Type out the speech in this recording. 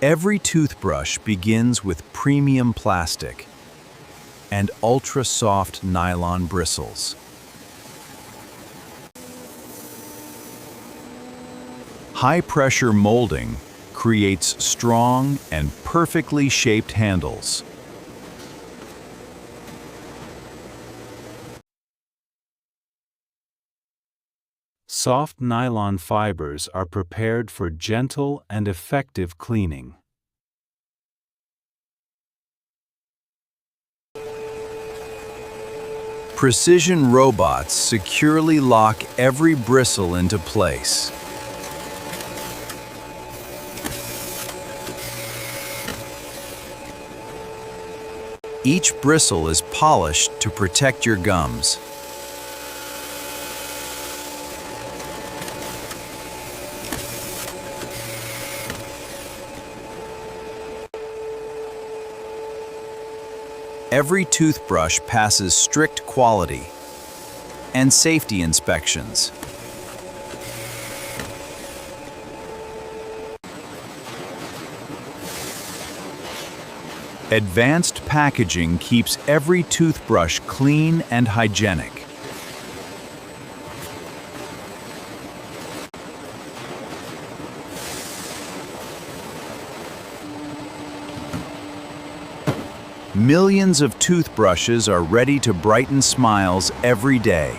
Every toothbrush begins with premium plastic and ultra-soft nylon bristles. High-pressure molding creates strong and perfectly shaped handles. Soft nylon fibers are prepared for gentle and effective cleaning. Precision robots securely lock every bristle into place. Each bristle is polished to protect your gums. Every toothbrush passes strict quality and safety inspections. Advanced packaging keeps every toothbrush clean and hygienic. Millions of toothbrushes are ready to brighten smiles every day.